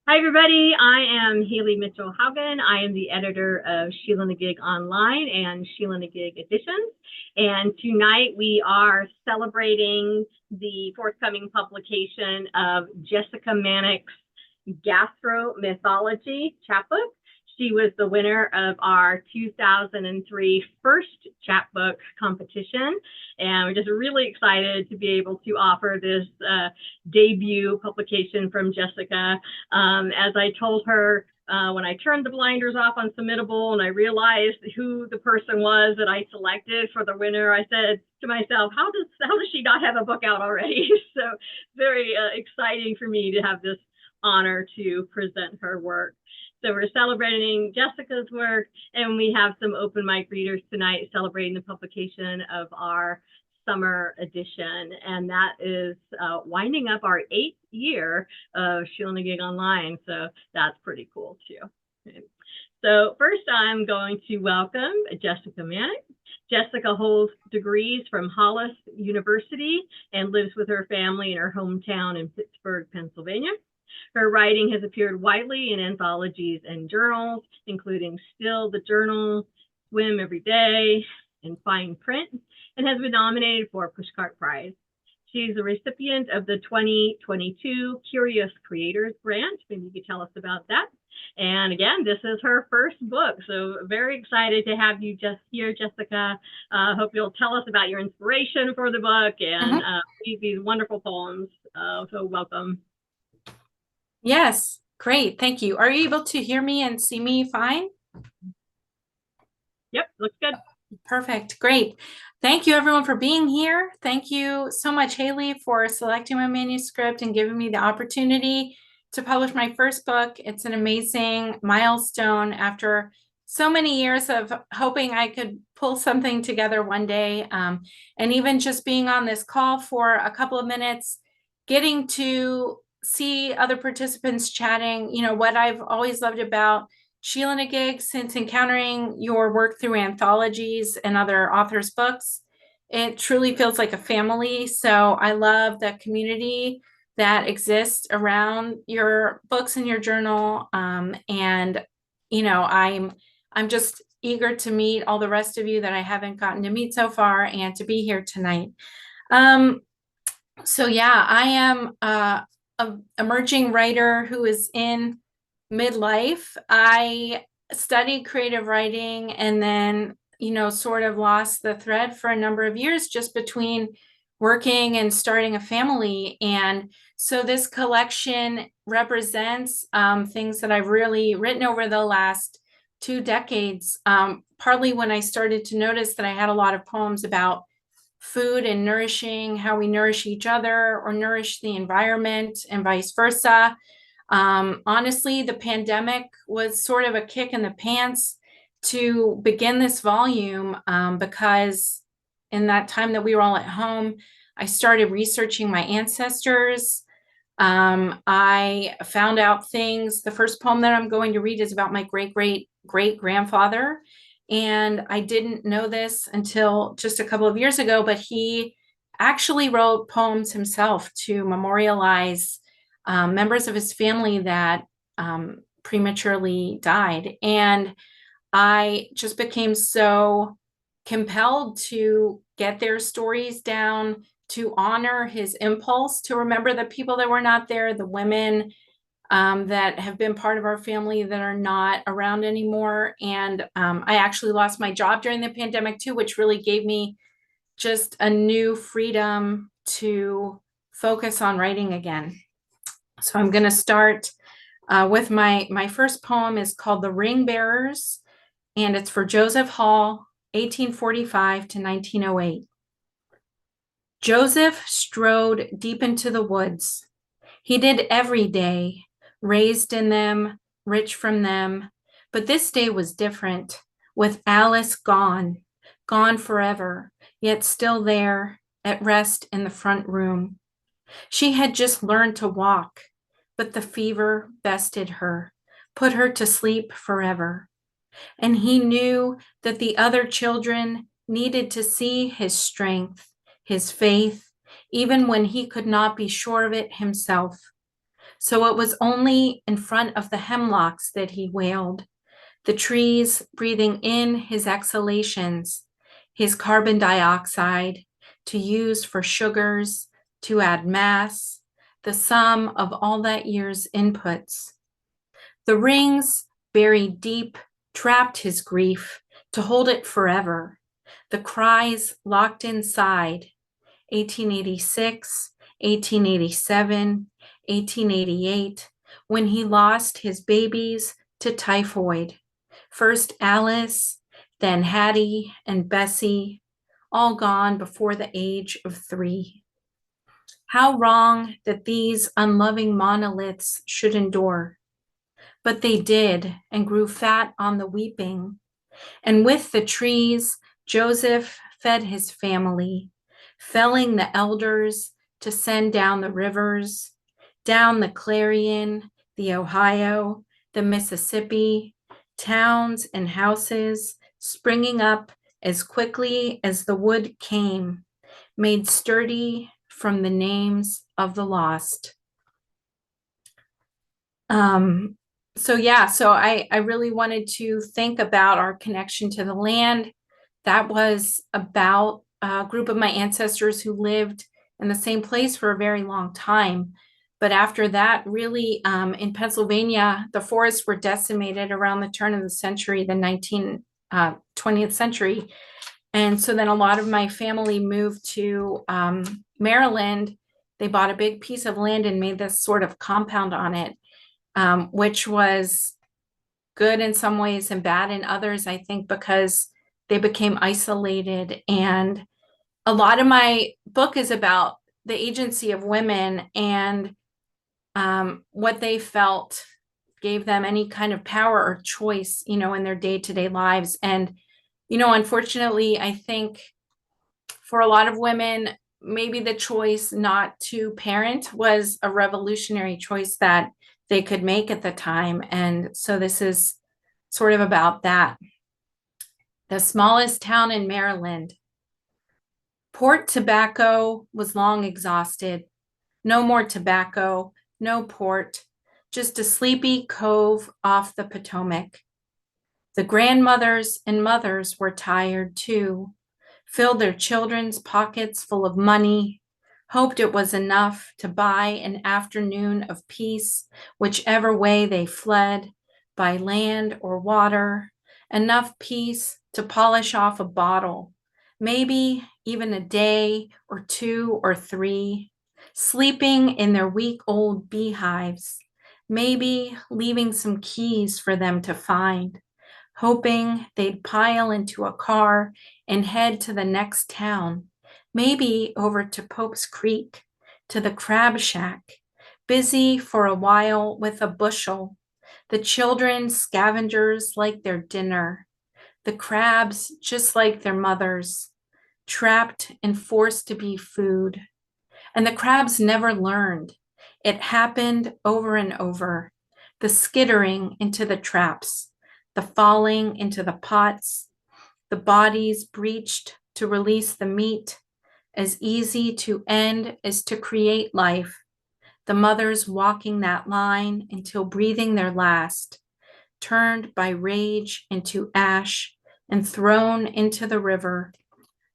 Hi, everybody. I am Haley Mitchell Haugen. I am the editor of Sheila-Na-Gig Online and Sheila-Na-Gig Editions. And tonight we are celebrating the forthcoming publication of Jessica Manack's Gastromythology Chapbook. She was the winner of our 2003 first chapbook competition. And we're just really excited to be able to offer this debut publication from Jessica. As I told her when I turned the blinders off on Submittable and I realized who the person was that I selected for the winner, I said to myself, how does she not have a book out already? So very exciting for me to have this honor to present her work. So we're celebrating Jessica's work, and we have some open mic readers tonight celebrating the publication of our summer edition, and that is winding up our 8th year of Sheila-Na-Gig Online, so that's pretty cool too. Okay. So first I'm going to welcome Jessica Manack. Jessica holds degrees from Hollis University and lives with her family in her hometown in Pittsburgh, Pennsylvania. Her writing has appeared widely in anthologies and journals, including Still the Journal, Swim Every Day, and Fine Print, and has been nominated for a Pushcart Prize. She's a recipient of the 2022 Curious Creators Grant. Maybe you could tell us about that. And again, this is her first book, so very excited to have you just here, Jessica. Hope you'll tell us about your inspiration for the book and these wonderful poems. So welcome. Yes, great. Thank you. Are you able to hear me and see me fine? Yep, looks good. Perfect. Great. Thank you, everyone, for being here. Thank you so much, Haley, for selecting my manuscript and giving me the opportunity to publish my first book. It's an amazing milestone after so many years of hoping I could pull something together one day. And even just being on this call for a couple of minutes, getting to see other participants chatting. You know, what I've always loved about Sheila-Na-Gig, since encountering your work through anthologies and other authors' books, it truly feels like a family. So I love the community that exists around your books and your journal. And, you know, I'm just eager to meet all the rest of you that I haven't gotten to meet so far and to be here tonight. So yeah, I am an emerging writer who is in midlife. I studied creative writing and then, you know, sort of lost the thread for a number of years just between working and starting a family. And so this collection represents things that I've really written over the last 2 decades, partly when I started to notice that I had a lot of poems about food and nourishing, how we nourish each other or nourish the environment and vice versa. Honestly, the pandemic was sort of a kick in the pants to begin this volume because in that time that we were all at home, I started researching my ancestors. I found out things. The first poem that I'm going to read is about my great-great-great-grandfather. And I didn't know this until just a couple of years ago, but he actually wrote poems himself to memorialize members of his family that prematurely died. And I just became so compelled to get their stories down, to honor his impulse, to remember the people that were not there, the women that have been part of our family that are not around anymore. And I actually lost my job during the pandemic too, which really gave me just a new freedom to focus on writing again. So I'm going to start with my first poem is called The Ring Bearers, and it's for Joseph Hall, 1845 to 1908. Joseph strode deep into the woods. He did every day, raised in them, rich from them, but this day was different, with Alice gone forever, yet still there, at rest in the front room. She had just learned to walk, but the fever bested her, put her to sleep forever. And he knew that the other children needed to see his strength, his faith, even when he could not be sure of it himself. So it was only in front of the hemlocks that he wailed, the trees breathing in his exhalations, his carbon dioxide to use for sugars, to add mass, the sum of all that year's inputs. The rings, buried deep, trapped his grief to hold it forever. The cries locked inside, 1886, 1887, 1888, when he lost his babies to typhoid. First Alice, then Hattie and Bessie, all gone before the age of 3. How wrong that these unloving monoliths should endure. But they did, and grew fat on the weeping. And with the trees, Joseph fed his family, felling the elders to send down the rivers, down the Clarion, the Ohio, the Mississippi, towns and houses springing up as quickly as the wood came, made sturdy from the names of the lost. So I really wanted to think about our connection to the land. That was about a group of my ancestors who lived in the same place for a very long time. But after that, really, in Pennsylvania, the forests were decimated around the turn of the century, the 20th century. And so then a lot of my family moved to Maryland. They bought a big piece of land and made this sort of compound on it, which was good in some ways and bad in others, I think, because they became isolated. And a lot of my book is about the agency of women and what they felt gave them any kind of power or choice, in their day-to-day lives. And, unfortunately, I think for a lot of women, maybe the choice not to parent was a revolutionary choice that they could make at the time. And so this is sort of about that. The smallest town in Maryland. Port tobacco was long exhausted. No more tobacco, no port, just a sleepy cove off the Potomac. The grandmothers and mothers were tired too, filled their children's pockets full of money, hoped it was enough to buy an afternoon of peace, whichever way they fled, by land or water, enough peace to polish off a bottle, maybe even a day or 2 or 3, sleeping in their week-old beehives, maybe leaving some keys for them to find, hoping they'd pile into a car and head to the next town, maybe over to Pope's Creek, to the crab shack, busy for a while with a bushel, the children scavengers like their dinner, the crabs just like their mothers, trapped and forced to be food. And the crabs never learned. It happened over and over, the skittering into the traps, the falling into the pots, the bodies breached to release the meat, as easy to end as to create life, the mothers walking that line until breathing their last, turned by rage into ash and thrown into the river.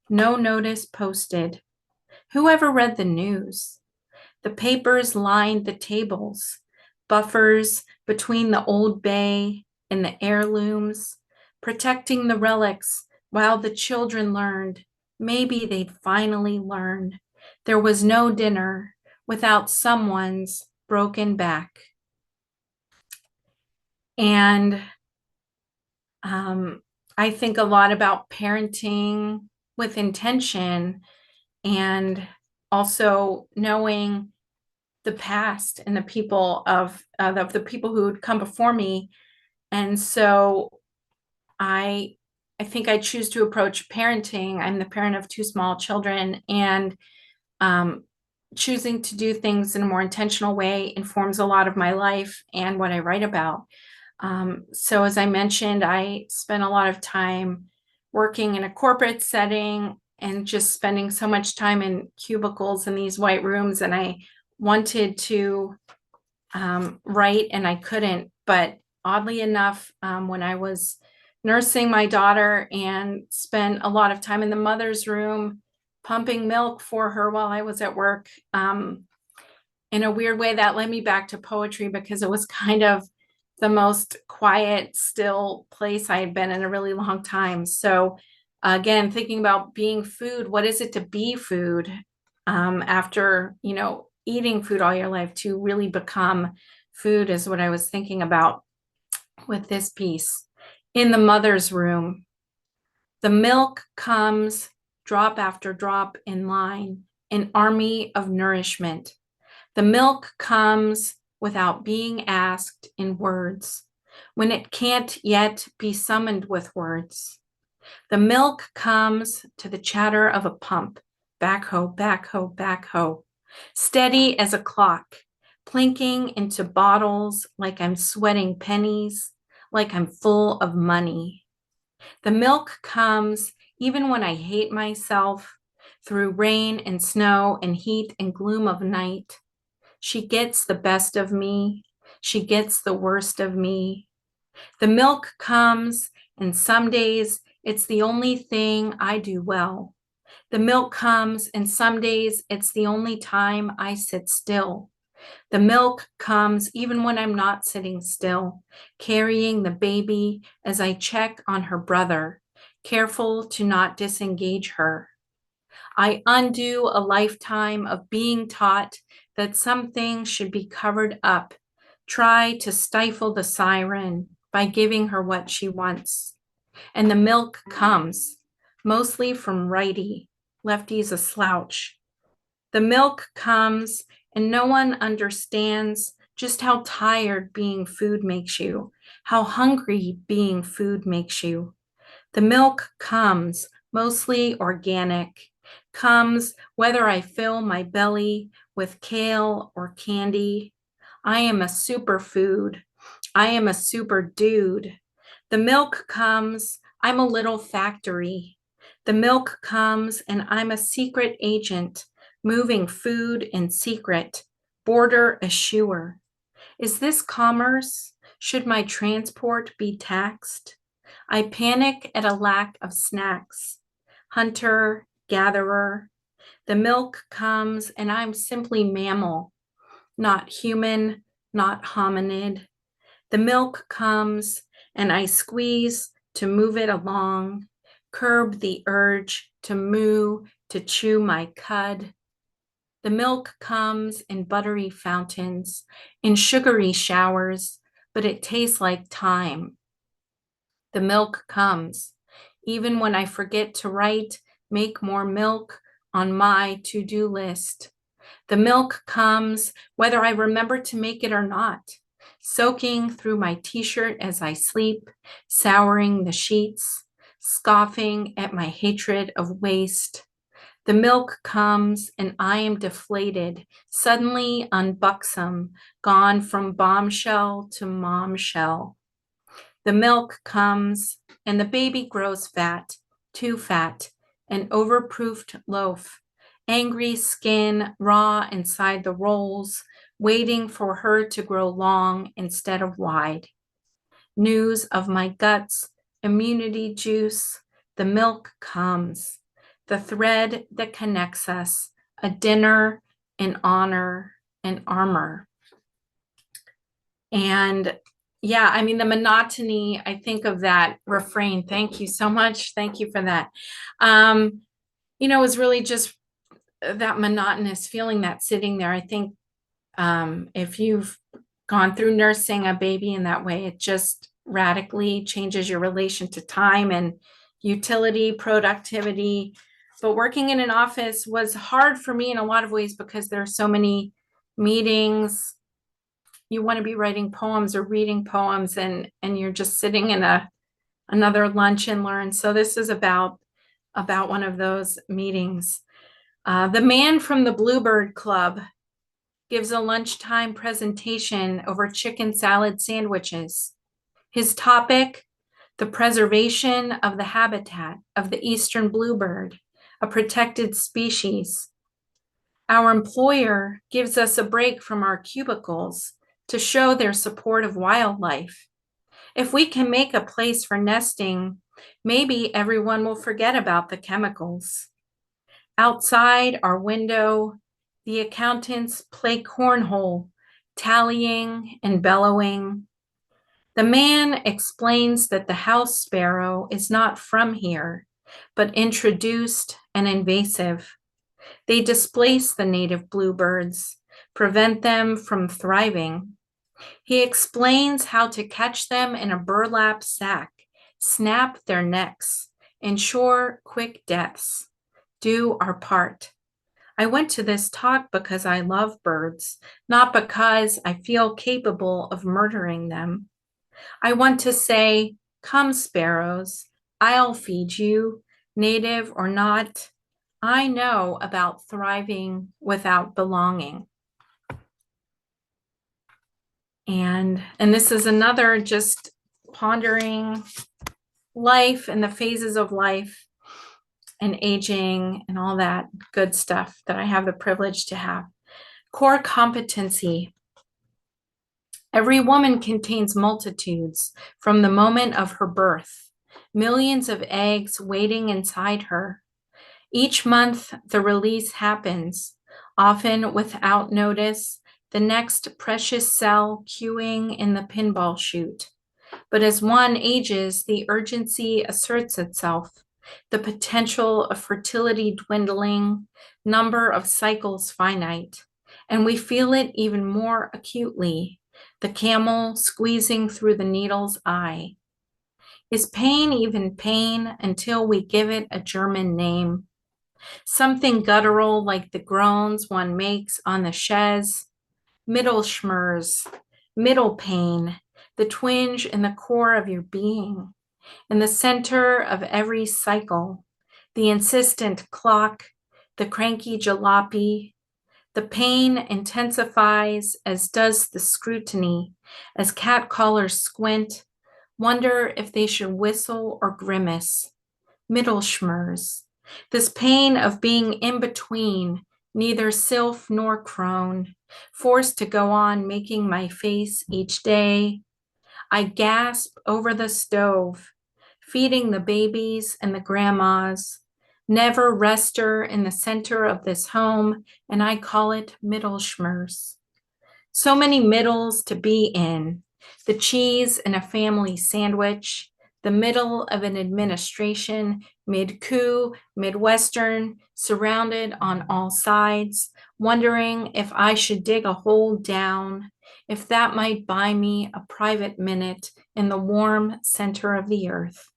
No notice posted. Whoever read the news? The papers lined the tables, buffers between the old bay and the heirlooms, protecting the relics while the children learned. Maybe they'd finally learn. There was no dinner without someone's broken back. And I think a lot about parenting with intention and also knowing the past and the people of the people who had come before me. And so I think I choose to approach parenting. I'm the parent of 2 small children, and choosing to do things in a more intentional way informs a lot of my life and what I write about. So as I mentioned, I spent a lot of time working in a corporate setting and just spending so much time in cubicles in these white rooms. And I wanted to write, and I couldn't. But oddly enough, when I was nursing my daughter and spent a lot of time in the mother's room pumping milk for her while I was at work, in a weird way, that led me back to poetry, because it was kind of the most quiet, still place I had been in a really long time. So again, thinking about being food, what is it to be food, after, eating food all your life, to really become food, is what I was thinking about with this piece. In the mother's room, the milk comes drop after drop in line, an army of nourishment. The milk comes without being asked in words, when it can't yet be summoned with words. The milk comes to the chatter of a pump, backhoe, backhoe, backhoe, steady as a clock, plinking into bottles like I'm sweating pennies, like I'm full of money. The milk comes even when I hate myself, through rain and snow and heat and gloom of night. She gets the best of me. She gets the worst of me. The milk comes, and some days it's the only thing I do well. The milk comes, and some days it's the only time I sit still. The milk comes even when I'm not sitting still, carrying the baby as I check on her brother, careful to not disengage her. I undo a lifetime of being taught that some things should be covered up, try to stifle the siren by giving her what she wants. And the milk comes, mostly from righty, lefty's a slouch. The milk comes, and no one understands just how tired being food makes you, how hungry being food makes you. The milk comes, mostly organic, comes whether I fill my belly with kale or candy. I am a superfood. I am a super dude. The milk comes, I'm a little factory. The milk comes, and I'm a secret agent, moving food in secret, border eschewer. Is this commerce? Should my transport be taxed? I panic at a lack of snacks. Hunter, gatherer, the milk comes, and I'm simply mammal, not human, not hominid. The milk comes, and I squeeze to move it along, curb the urge to moo, to chew my cud. The milk comes in buttery fountains, in sugary showers, but it tastes like time. The milk comes, even when I forget to write, make more milk on my to-do list. The milk comes whether I remember to make it or not, soaking through my t-shirt as I sleep, souring the sheets, scoffing at my hatred of waste. The milk comes, and I am deflated, suddenly unbuxom, gone from bombshell to momshell. The milk comes, and the baby grows fat, too fat, an overproofed loaf, angry skin raw inside the rolls, waiting for her to grow long instead of wide. News of my guts, immunity juice, the milk comes, the thread that connects us, a dinner, an honor, an armor. And yeah, I mean, the monotony, I think of that refrain. Thank you so much. Thank you for that. Is really just that monotonous feeling, that sitting there. I think if you've gone through nursing a baby in that way, it just radically changes your relation to time and utility, productivity. But working in an office was hard for me in a lot of ways, because there are so many meetings. You want to be writing poems or reading poems, and you're just sitting in another lunch and learn. So this is about one of those meetings. The man from the Bluebird Club gives a lunchtime presentation over chicken salad sandwiches. His topic, the preservation of the habitat of the eastern bluebird, a protected species. Our employer gives us a break from our cubicles to show their support of wildlife. If we can make a place for nesting, maybe everyone will forget about the chemicals. Outside our window, the accountants play cornhole, tallying and bellowing. The man explains that the house sparrow is not from here, but introduced and invasive. They displace the native bluebirds, prevent them from thriving. He explains how to catch them in a burlap sack, snap their necks, ensure quick deaths. Do our part. I went to this talk because I love birds, not because I feel capable of murdering them. I want to say, come sparrows, I'll feed you, native or not. I know about thriving without belonging. And this is another just pondering life and the phases of life and aging and all that good stuff that I have the privilege to have. Core competency. Every woman contains multitudes from the moment of her birth, millions of eggs waiting inside her. Each month, the release happens, often without notice, the next precious cell queuing in the pinball chute. But as one ages, the urgency asserts itself, the potential of fertility dwindling, number of cycles finite, and we feel it even more acutely, the camel squeezing through the needle's eye. Is pain even pain until we give it a German name? Something guttural like the groans one makes on the chaise, Mittelschmerz, middle pain, the twinge in the core of your being, in the center of every cycle, the insistent clock, the cranky jalopy. The pain intensifies as does the scrutiny, as catcallers squint, wonder if they should whistle or grimace. Mittelschmerz, this pain of being in between, neither sylph nor crone, forced to go on making my face each day. I gasp over the stove, feeding the babies and the grandmas, never rester in the center of this home, and I call it Mittelschmerz. So many middles to be in, the cheese in a family sandwich, the middle of an administration, mid-coup, Midwestern, surrounded on all sides, wondering if I should dig a hole down, if that might buy me a private minute in the warm center of the earth.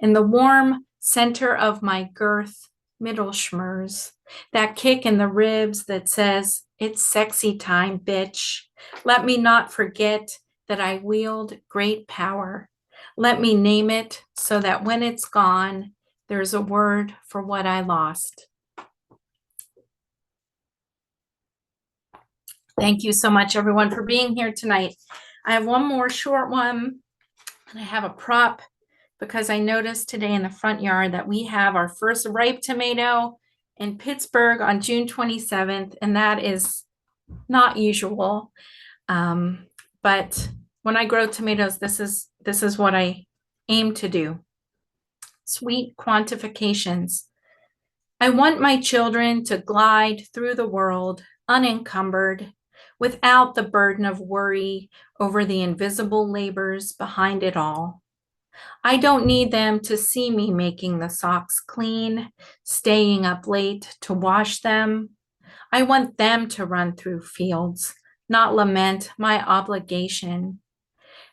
In the warm center of my girth, Mittelschmerz, that kick in the ribs that says, it's sexy time, bitch. Let me not forget that I wield great power. Let me name it so that when it's gone, there's a word for what I lost. Thank you so much, everyone, for being here tonight. I have one more short one, and I have a prop because I noticed today in the front yard that we have our first ripe tomato in Pittsburgh on June 27th, and that is not usual. But when I grow tomatoes, this is what I aim to do. Sweet quantifications. I want my children to glide through the world unencumbered, without the burden of worry over the invisible labors behind it all. I don't need them to see me making the socks clean, staying up late to wash them. I want them to run through fields, not lament my obligation.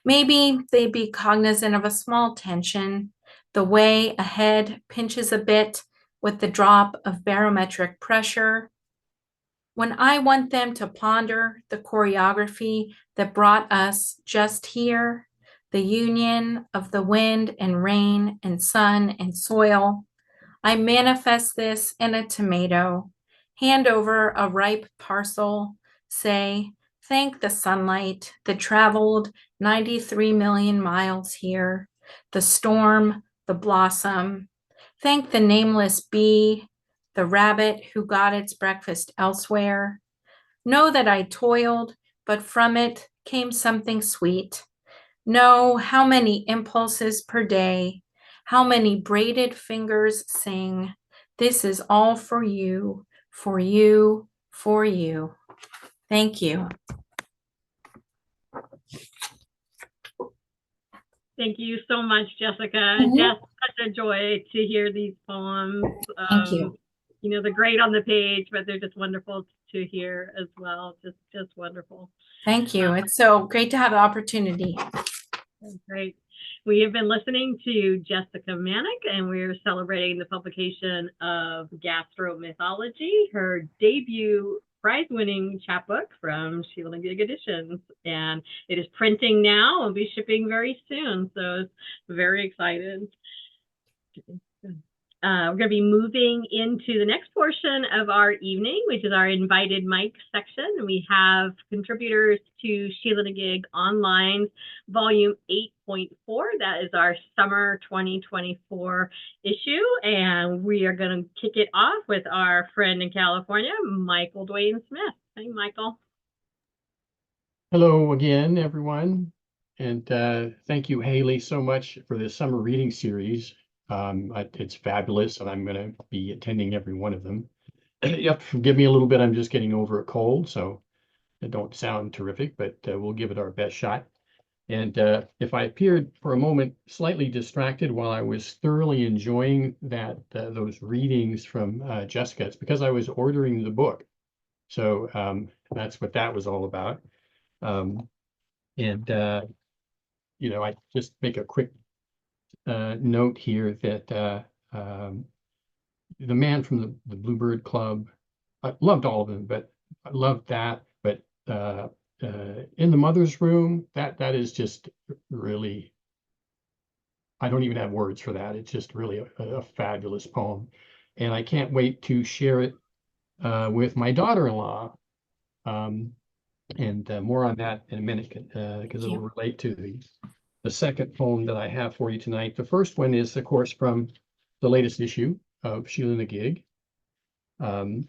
Maybe they'd be cognizant of a small tension, the way a head pinches a bit with the drop of barometric pressure. When I want them to ponder the choreography that brought us just here, the union of the wind and rain and sun and soil, I manifest this in a tomato, hand over a ripe parcel, say, thank the sunlight that traveled 93 million miles here, the storm, the blossom. Thank the nameless bee, the rabbit who got its breakfast elsewhere. Know that I toiled, but from it came something sweet. Know how many impulses per day, how many braided fingers sing. This is all for you, for you, for you. Thank you. Thank you so much, Jessica. Mhm. Just such a joy to hear these poems. Thank you. You know, they're great on the page, but they're just wonderful to hear as well. Just wonderful. Thank you. It's so great to have the opportunity. Great. We have been listening to Jessica Manack, and we're celebrating the publication of Gastromythology, her debut prize-winning chapbook from Sheila-Na-Gig Editions. And it is printing now and will be shipping very soon. So it's very excited. We're going to be moving into the next portion of our evening, which is our invited mic section. We have contributors to Sheila-Na-Gig Online, volume 8.4. That is our summer 2024 issue. And we are going to kick it off with our friend in California, Michael Dwayne Smith. Hey, Michael. Hello again, everyone. And thank you, Haley, so much for this summer reading series. It's fabulous, and I'm going to be attending every one of them. You have to forgive me a little bit. I'm just getting over a cold, so it don't sound terrific, but we'll give it our best shot. And if I appeared for a moment slightly distracted while I was thoroughly enjoying those readings from Jessica, it's because I was ordering the book. So that's what that was all about. You know, I just make a quick note here that the man from the Bluebird Club, I loved all of them, but I loved that. But in the Mother's Room, that is just really, I don't even have words for that. It's just really a fabulous poem. And I can't wait to share it with my daughter-in-law. And more on that in a minute, because it'll relate to the second poem that I have for you tonight. The first one is, of course, from the latest issue of Sheila-Na-Gig. And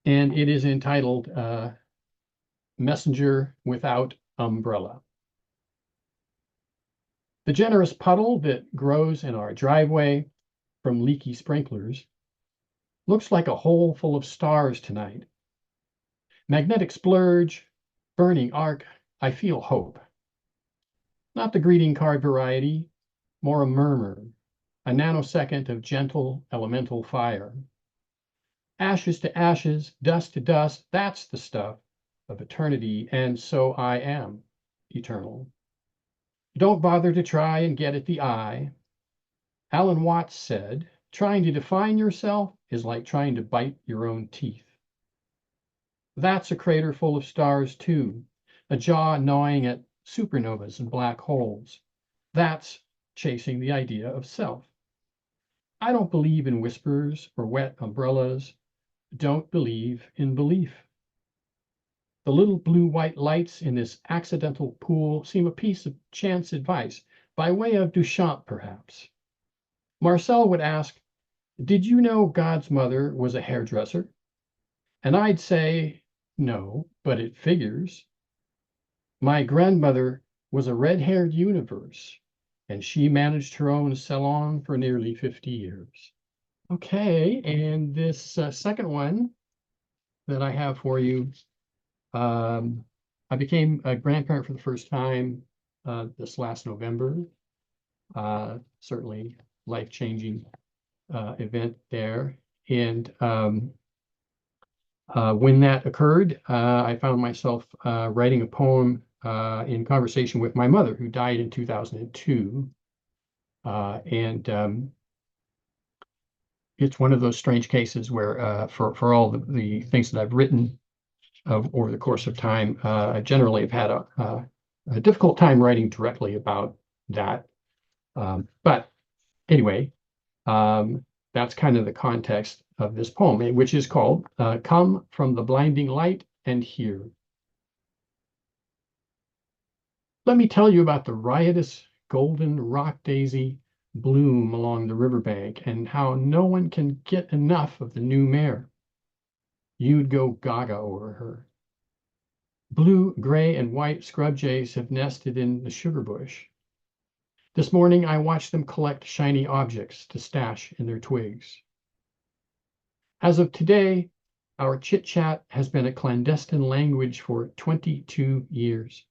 it is entitled Messenger Without Umbrella. The generous puddle that grows in our driveway from leaky sprinklers looks like a hole full of stars tonight. Magnetic splurge, burning arc, I feel hope. Not the greeting card variety, more a murmur, a nanosecond of gentle elemental fire. Ashes to ashes, dust to dust, that's the stuff of eternity, and so I am eternal. Don't bother to try and get at the I. Alan Watts said, trying to define yourself is like trying to bite your own teeth. That's a crater full of stars, too, a jaw gnawing at supernovas and black holes. That's chasing the idea of self. I don't believe in whispers or wet umbrellas. Don't believe in belief. The little blue-white lights in this accidental pool seem a piece of chance advice, by way of Duchamp, perhaps. Marcel would ask, did you know God's mother was a hairdresser? And I'd say, no, but it figures. My grandmother was a red-haired universe, and she managed her own salon for nearly 50 years. Okay, and this second one that I have for you, I became a grandparent for the first time this last November. Certainly life-changing event there. And when that occurred, I found myself writing a poem in conversation with my mother, who died in 2002. It's one of those strange cases where for all the things that I've written over the course of time, I generally have had a difficult time writing directly about that. But anyway, that's kind of the context of this poem, which is called Come from the Blinding Light and Hear. Let me tell you about the riotous golden rock daisy bloom along the riverbank and how no one can get enough of the new mare. You'd go gaga over her. Blue, gray, and white scrub jays have nested in the sugar bush. This morning, I watched them collect shiny objects to stash in their twigs. As of today, our chit-chat has been a clandestine language for 22 years.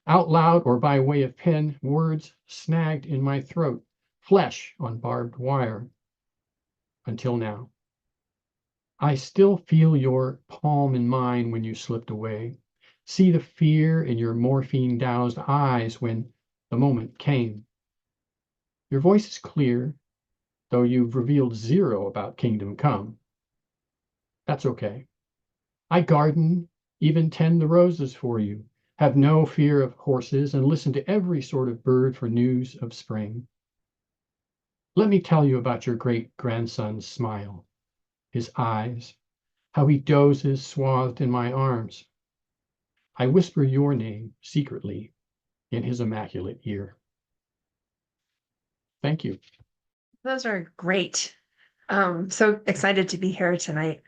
Out loud or by way of pen, words snagged in my throat, flesh on barbed wire. Until now. I still feel your palm in mine when you slipped away. See the fear in your morphine-doused eyes when the moment came. Your voice is clear, though you've revealed zero about Kingdom Come. That's okay. I garden, even tend the roses for you, have no fear of horses, and listen to every sort of bird for news of spring. Let me tell you about your great-grandson's smile, his eyes, how he dozes swathed in my arms. I whisper your name secretly in his immaculate ear. Thank you. Those are great. So excited to be here tonight.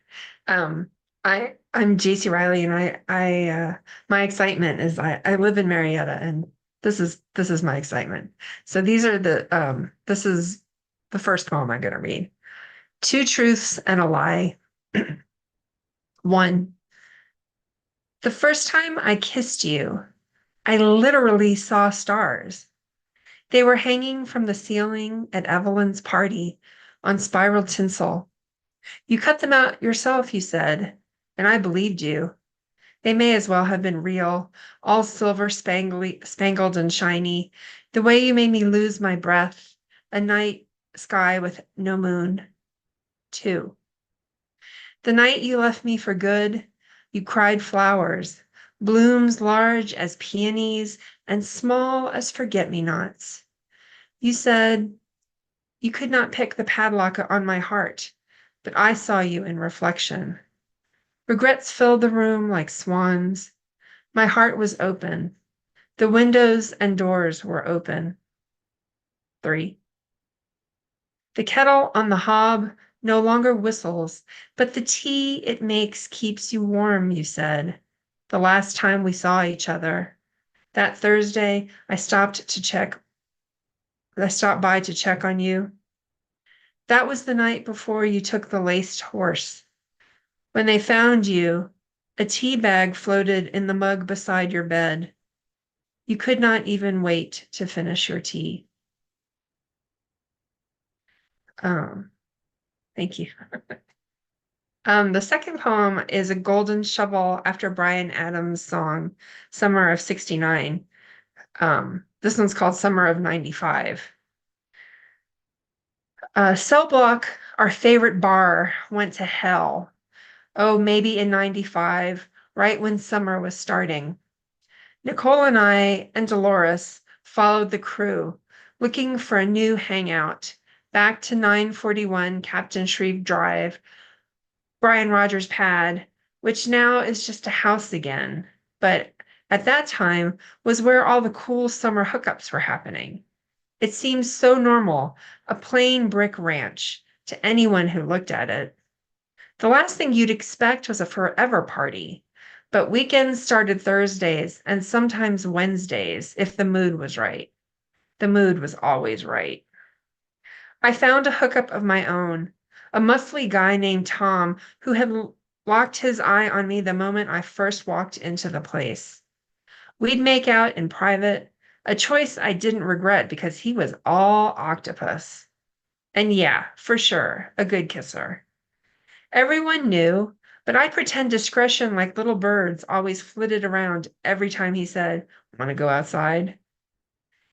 I'm JC Reilly, and my excitement is I live in Marietta, and this is my excitement. So these are this is the first poem I'm going to read. Two truths and a lie. 1. The first time I kissed you, I literally saw stars. They were hanging from the ceiling at Evelyn's party on spiral tinsel. You cut them out yourself, you said, and I believed you. They may as well have been real, all silver spangled and shiny, the way you made me lose my breath, a night sky with no moon. 2. The night you left me for good, you cried flowers, blooms large as peonies and small as forget-me-nots. You said you could not pick the padlock on my heart, but I saw you in reflection. Regrets filled the room like swans. My heart was open. The windows and doors were open. 3. The kettle on the hob no longer whistles, but the tea it makes keeps you warm, you said. The last time we saw each other. That Thursday, I stopped by to check on you. That was the night before you took the laced horse. When they found you, a tea bag floated in the mug beside your bed. You could not even wait to finish your tea. Thank you. The second poem is a golden shovel after Bryan Adams' song, Summer of '69. This one's called Summer of '95. Cell Block, our favorite bar, went to hell. Oh, maybe in '95, right when summer was starting. Nicole and I and Dolores followed the crew, looking for a new hangout, back to 941 Captain Shreve Drive, Brian Rogers' pad, which now is just a house again, but at that time was where all the cool summer hookups were happening. It seemed so normal, a plain brick ranch, to anyone who looked at it. The last thing you'd expect was a forever party, but weekends started Thursdays and sometimes Wednesdays if the mood was right. The mood was always right. I found a hookup of my own, a muscly guy named Tom who had locked his eye on me the moment I first walked into the place. We'd make out in private, a choice I didn't regret because he was all octopus. And yeah, for sure, a good kisser. Everyone knew, but I'd pretend discretion like little birds always flitted around every time he said, "Want to go outside?"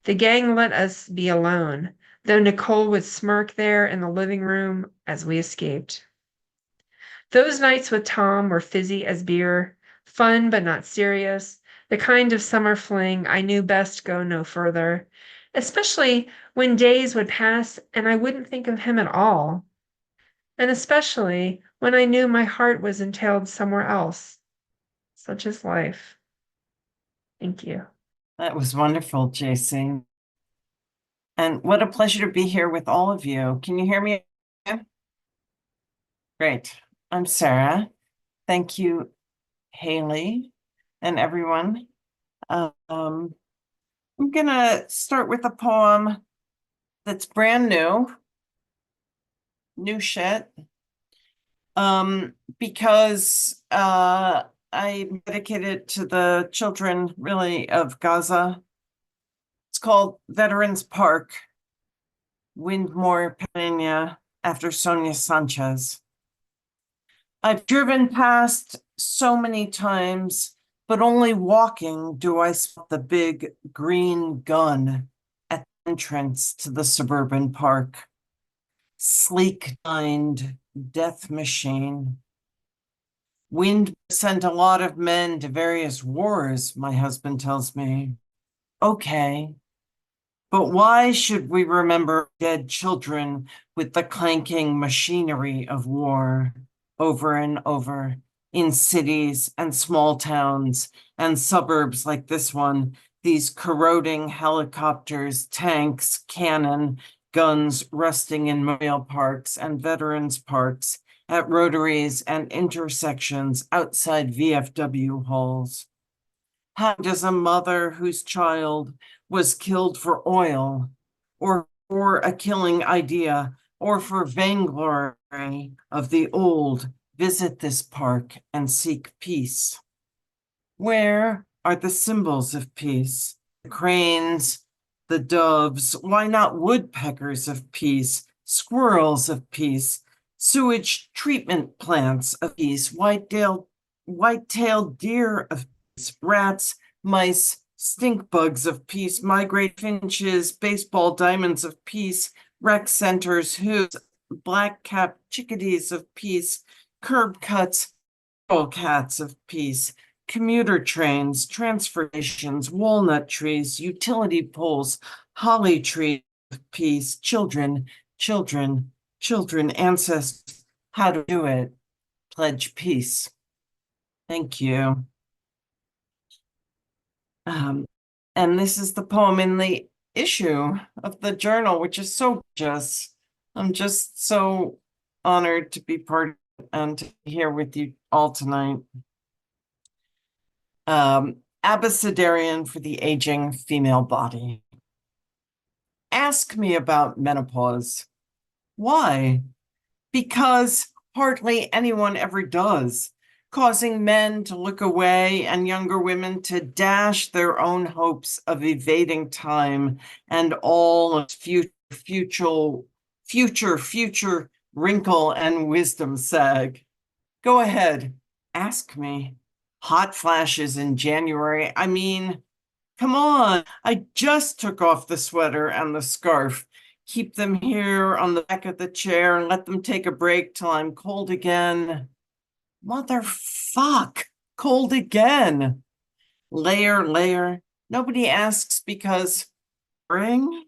The gang let us be alone, though Nicole would smirk there in the living room as we escaped. Those nights with Tom were fizzy as beer, fun but not serious, the kind of summer fling I knew best go no further, especially when days would pass and I wouldn't think of him at all. And especially when I knew my heart was entailed somewhere else. Such is life. Thank you. That was wonderful, JC. And what a pleasure to be here with all of you. Can you hear me? Great. I'm Sarah. Thank you, Haley, and everyone. I'm gonna start with a poem that's brand new shit. Because I dedicated it to the children, really, of Gaza. It's called Veterans Park, Windmore, Pennsylvania, after Sonia Sanchez. I've driven past so many times, but only walking do I spot the big green gun at the entrance to the suburban park. Sleek-lined death machine. Wind sent a lot of men to various wars, my husband tells me. Okay, but why should we remember dead children with the clanking machinery of war over and over in cities and small towns and suburbs like this one, these corroding helicopters, tanks, cannon, guns rusting in memorial parks and veterans parks, at rotaries and intersections outside VFW halls? How does a mother whose child was killed for oil, or for a killing idea, or for vainglory of the old, visit this park and seek peace? Where are the symbols of peace? The cranes, the doves, why not woodpeckers of peace, squirrels of peace, sewage treatment plants of peace, white-tailed deer of peace, rats, mice, stink bugs of peace, migrate finches, baseball diamonds of peace, rec centers, whose black-capped chickadees of peace, curb cuts, feral cats of peace, commuter trains, transfer stations, walnut trees, utility poles, holly trees of peace, children, ancestors, how to do it, pledge peace. Thank you. And this is the poem in the issue of the journal, which is so just. I'm just so honored to be part of it and to be here with you all tonight. Abecedarian for the aging female body. Ask me about menopause. Why? Because hardly anyone ever does, causing men to look away and younger women to dash their own hopes of evading time and all its future wrinkle and wisdom sag. Go ahead, ask me. Hot flashes in January. I mean, come on. I just took off the sweater and the scarf. Keep them here on the back of the chair and let them take a break till I'm cold again. Motherfuck, cold again. Layer. Nobody asks because spring?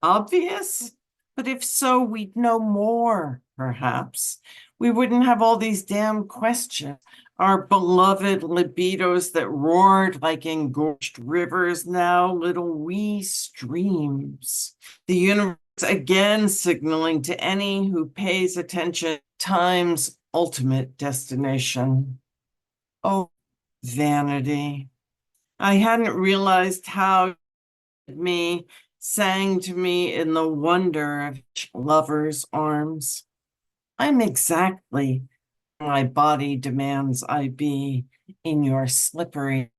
Obvious? But if so, we'd know more, perhaps. We wouldn't have all these damn questions. Our beloved libidos that roared like engorged rivers, now little wee streams. The universe again signaling to any who pays attention, time's ultimate destination. Oh, vanity. I hadn't realized how me sang to me in the wonder of lover's arms. I'm exactly my body demands I be in your slippery,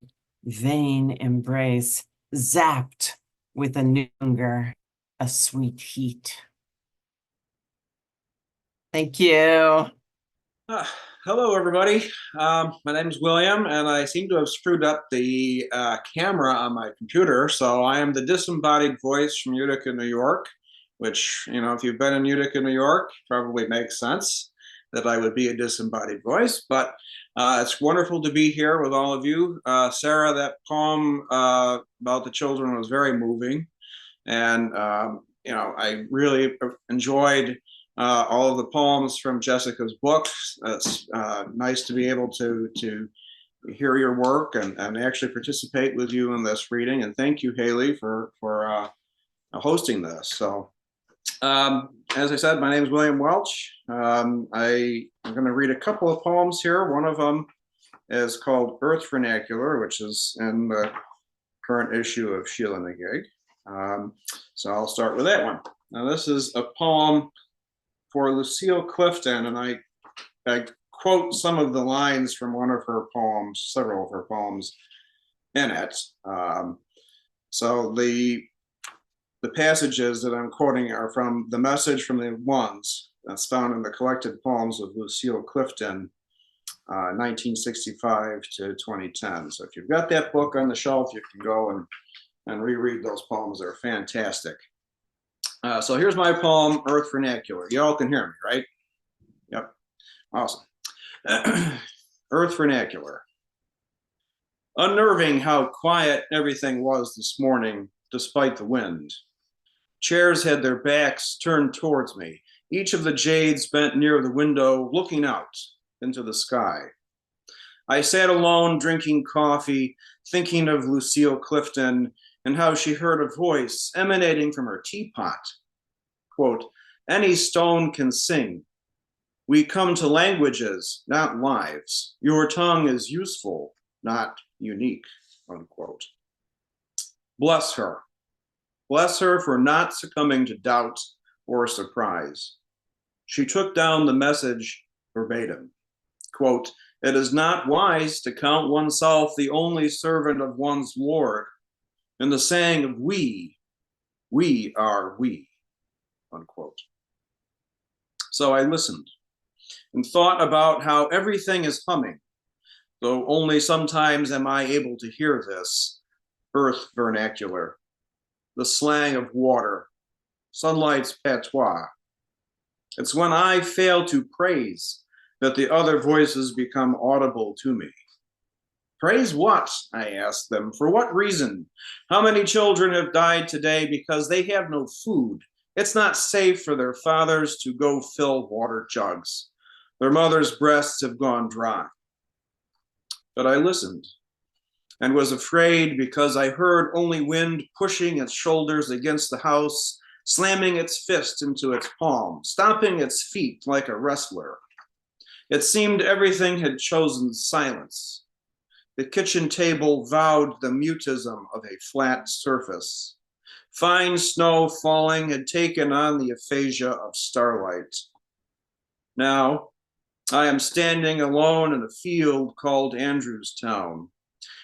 vain embrace, zapped with a new hunger, a sweet heat. Thank you. Hello, everybody. My name is William, and I seem to have screwed up the camera on my computer. So I am the disembodied voice from Utica, New York, which, you know, if you've been in Utica, New York, probably makes sense that I would be a disembodied voice. But it's wonderful to be here with all of you. Sarah, that poem about the children was very moving. And, you know, I really enjoyed all of the poems from Jessica's books. It's nice to be able to hear your work and actually participate with you in this reading. And thank you, Haley, for hosting this. So, as I said, my name is William Welch. I'm going to read a couple of poems here. One of them is called Earth Vernacular, which is in the current issue of Sheila-Na-Gig. So I'll start with that one. Now this is a poem for Lucille Clifton, and I quote some of the lines from one of her poems, several of her poems in it. So the passages that I'm quoting are from The Message from the Ones, that's found in the collected poems of Lucille Clifton, 1965 to 2010. So if you've got that book on the shelf, you can go and reread those poems. They're fantastic. So here's my poem, Earth Vernacular. Y'all can hear me, right? Yep. Awesome. Earth Vernacular. Unnerving how quiet everything was this morning, despite the wind. Chairs had their backs turned towards me, each of the jades bent near the window, looking out into the sky. I sat alone, drinking coffee, thinking of Lucille Clifton and how she heard a voice emanating from her teapot. Quote, "Any stone can sing. We come to languages, not lives. Your tongue is useful, not unique," unquote. Bless her. Bless her for not succumbing to doubt or surprise. She took down the message verbatim. Quote, "It is not wise to count oneself the only servant of one's Lord. In the saying of we are we," unquote. So I listened and thought about how everything is humming, though only sometimes am I able to hear this earth vernacular, the slang of water, sunlight's patois. It's when I fail to praise that the other voices become audible to me. Praise what? I ask them. For what reason? How many children have died today because they have no food? It's not safe for their fathers to go fill water jugs. Their mothers' breasts have gone dry. But I listened and was afraid because I heard only wind pushing its shoulders against the house, slamming its fist into its palm, stomping its feet like a wrestler. It seemed everything had chosen silence. The kitchen table vowed the mutism of a flat surface. Fine snow falling had taken on the aphasia of starlight. Now, I am standing alone in a field called Andrewstown,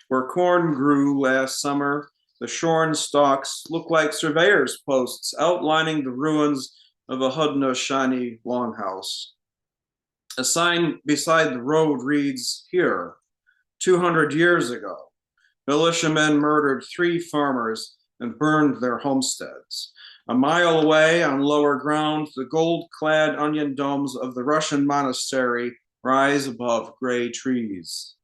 where corn grew last summer. The shorn stalks look like surveyor's posts outlining the ruins of a Haudenosaunee longhouse. A sign beside the road reads, "Here, 200 years ago, militiamen murdered 3 farmers and burned their homesteads. A mile away on lower ground, the gold-clad onion domes of the Russian monastery rise above gray trees.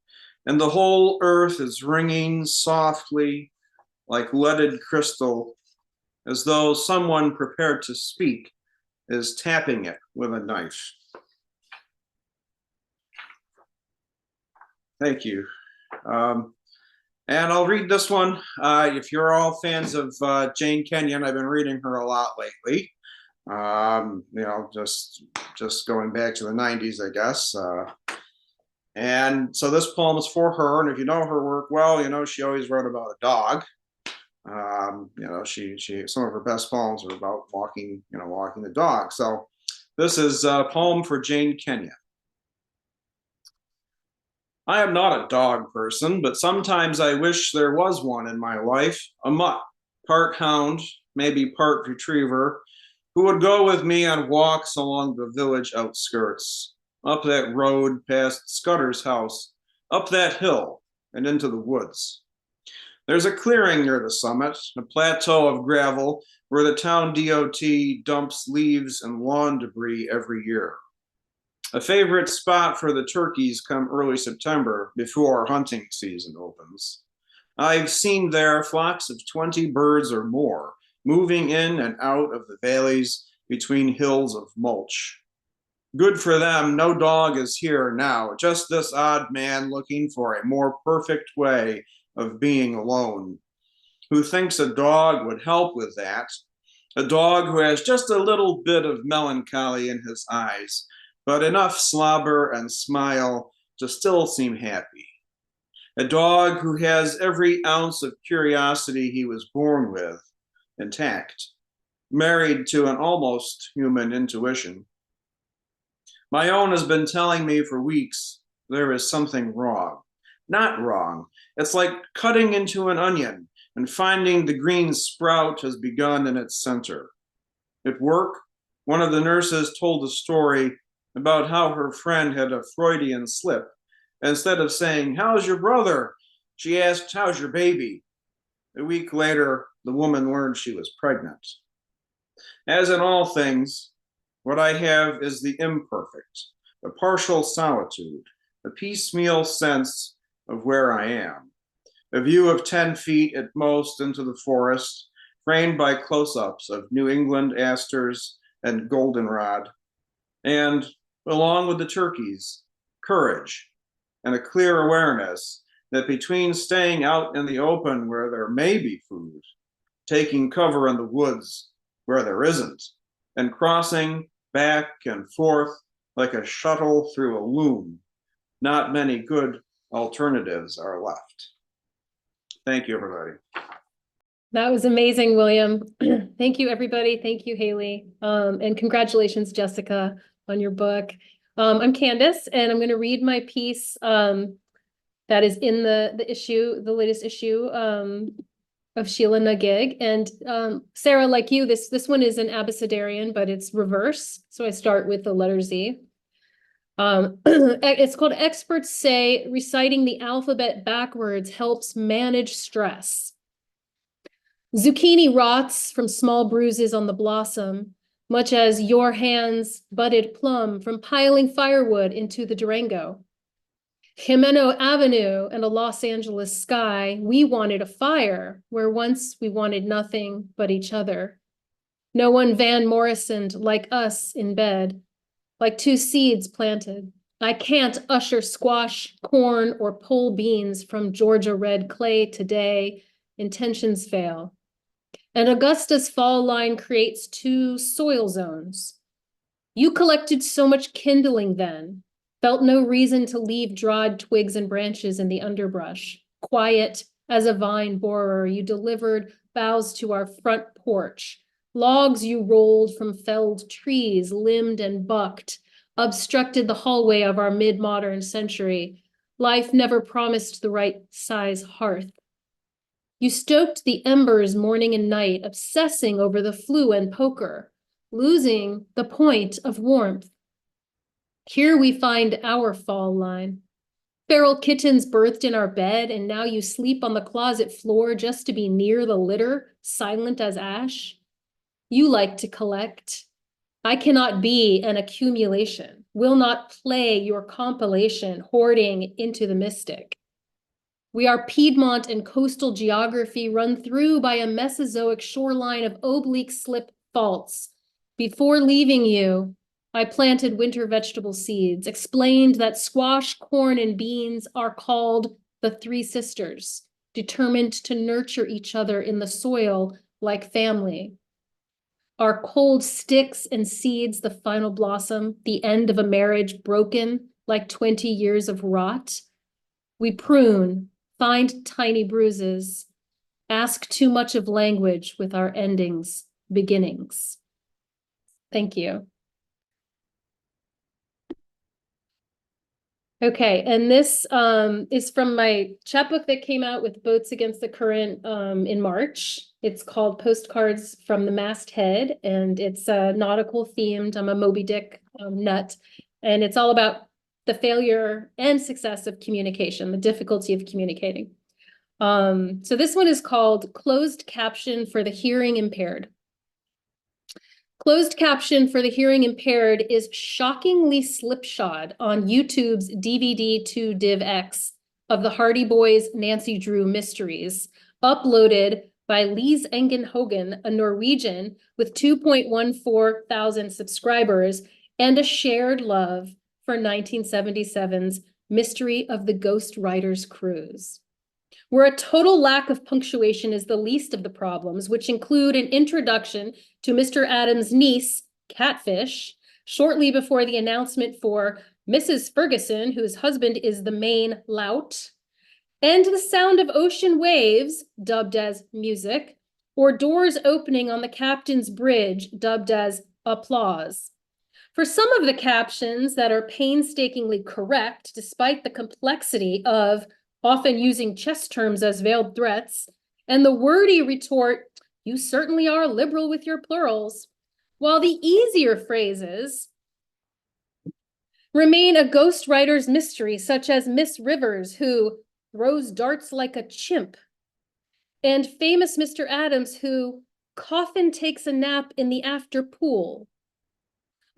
And the whole earth is ringing softly like leaded crystal, as though someone prepared to speak is tapping it with a knife." Thank you. And I'll read this one. If you're all fans of Jane Kenyon, I've been reading her a lot lately. Just going back to the 90s, I guess. And so this poem is for her. And if you know her work well, you know she always wrote about a dog. She some of her best poems are about walking the dog. So this is a poem for Jane Kenyon. I am not a dog person, but sometimes I wish there was one in my life, a mutt, part hound, maybe part retriever, who would go with me on walks along the village outskirts, up that road past Scudder's house, up that hill, and into the woods. There's a clearing near the summit, a plateau of gravel where the town DOT dumps leaves and lawn debris every year. A favorite spot for the turkeys come early September before hunting season opens. I've seen there flocks of 20 birds or more moving in and out of the valleys between hills of mulch. Good for them, no dog is here now, just this odd man looking for a more perfect way of being alone, who thinks a dog would help with that, a dog who has just a little bit of melancholy in his eyes, but enough slobber and smile to still seem happy. A dog who has every ounce of curiosity he was born with intact, married to an almost human intuition. My own has been telling me for weeks there is something wrong. Not wrong. It's like cutting into an onion and finding the green sprout has begun in its center. At work, one of the nurses told a story about how her friend had a Freudian slip. Instead of saying, "How's your brother?" she asked, "How's your baby?" A week later, the woman learned she was pregnant. As in all things, what I have is the imperfect, a partial solitude, a piecemeal sense of where I am. A view of 10 feet at most into the forest, framed by close-ups of New England asters and goldenrod, and, along with the turkeys, courage and a clear awareness that between staying out in the open where there may be food, taking cover in the woods where there isn't, and crossing back and forth like a shuttle through a loom, not many good alternatives are left. Thank you, everybody. That was amazing, William. Thank you, everybody. Thank you, Haley. And congratulations, Jessica, on your book. I'm Candice, and I'm going to read my piece that is in the issue, the latest issue of Sheila-Na-Gig. And Sarah, like you, this one is an abecedarian, but it's reverse. So I start with the letter Z. It's called Experts Say Reciting the Alphabet Backwards Helps Manage Stress. Zucchini rots from small bruises on the blossom, much as your hands budded plum from piling firewood into the Durango. Jimeno Avenue and a Los Angeles sky, we wanted a fire where once we wanted nothing but each other. No one Van Morrisoned like us in bed, like two seeds planted. I can't usher squash, corn, or pull beans from Georgia red clay today. Intentions fail. And Augusta's fall line creates two soil zones. You collected so much kindling then, felt no reason to leave dried twigs and branches in the underbrush. Quiet as a vine borer, you delivered boughs to our front porch. Logs you rolled from felled trees, limbed and bucked, obstructed the hallway of our mid-modern century. Life never promised the right size hearth. You stoked the embers morning and night, obsessing over the flu and poker, losing the point of warmth. Here we find our fall line. Feral kittens birthed in our bed, and now you sleep on the closet floor just to be near the litter, silent as ash. You like to collect. I cannot be an accumulation, will not play your compilation, hoarding into the mystic. We are Piedmont and coastal geography run through by a Mesozoic shoreline of oblique slip faults. Before leaving you, I planted winter vegetable seeds, explained that squash, corn, and beans are called the three sisters, determined to nurture each other in the soil like family. Are cold sticks and seeds the final blossom, the end of a marriage broken like 20 years of rot? We prune, find tiny bruises, ask too much of language with our endings, beginnings. Thank you. Okay, and this is from my chapbook that came out with Boats Against the Current in March. It's called Postcards from the Masthead, and it's nautical themed. I'm a Moby Dick nut, and it's all about the failure and success of communication, the difficulty of communicating. So this one is called Closed Caption for the Hearing Impaired. Closed caption for the hearing impaired is shockingly slipshod on YouTube's DVD to DivX of the Hardy Boys' Nancy Drew Mysteries, uploaded by Lise Engen-Hogan, a Norwegian with 2.14 thousand subscribers and a shared love for 1977's Mystery of the Ghost Writer's Cruise. Where a total lack of punctuation is the least of the problems, which include an introduction to Mr. Adams' niece, Catfish, shortly before the announcement for Mrs. Ferguson, whose husband is the main lout, and the sound of ocean waves, dubbed as music, or doors opening on the captain's bridge, dubbed as applause. For some of the captions that are painstakingly correct, despite the complexity of often using chess terms as veiled threats, and the wordy retort, "You certainly are liberal with your plurals," while the easier phrases remain a ghostwriter's mystery, such as Miss Rivers, who throws darts like a chimp, and famous Mr. Adams, who coffin takes a nap in the after pool.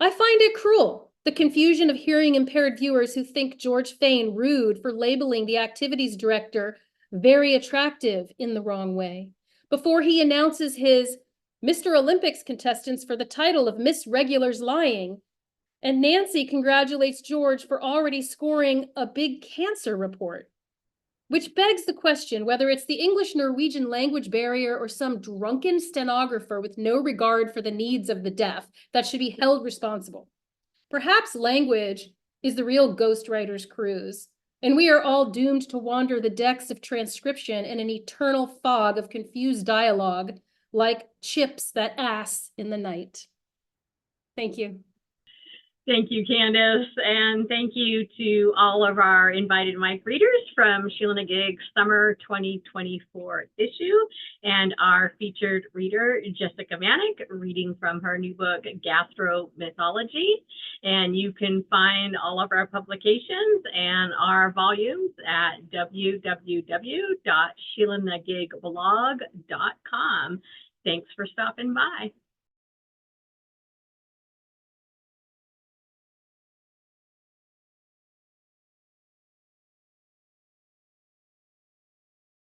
I find it cruel, the confusion of hearing impaired viewers who think George Fane rude for labeling the activities director very attractive in the wrong way, before he announces his Mr. Olympics contestants for the title of Miss Regular's Lying, and Nancy congratulates George for already scoring a big cancer report. Which begs the question whether it's the English-Norwegian language barrier or some drunken stenographer with no regard for the needs of the deaf that should be held responsible. Perhaps language is the real ghostwriter's cruise, and we are all doomed to wander the decks of transcription in an eternal fog of confused dialogue, like chips that ass in the night. Thank you. Thank you, Candice, and thank you to all of our invited mic readers from Sheila-Na-Gig's Summer 2024 issue, and our featured reader, Jessica Manack, reading from her new book, Gastromythology. And you can find all of our publications and our volumes at www.sheila-nagigblog.com. Thanks for stopping by.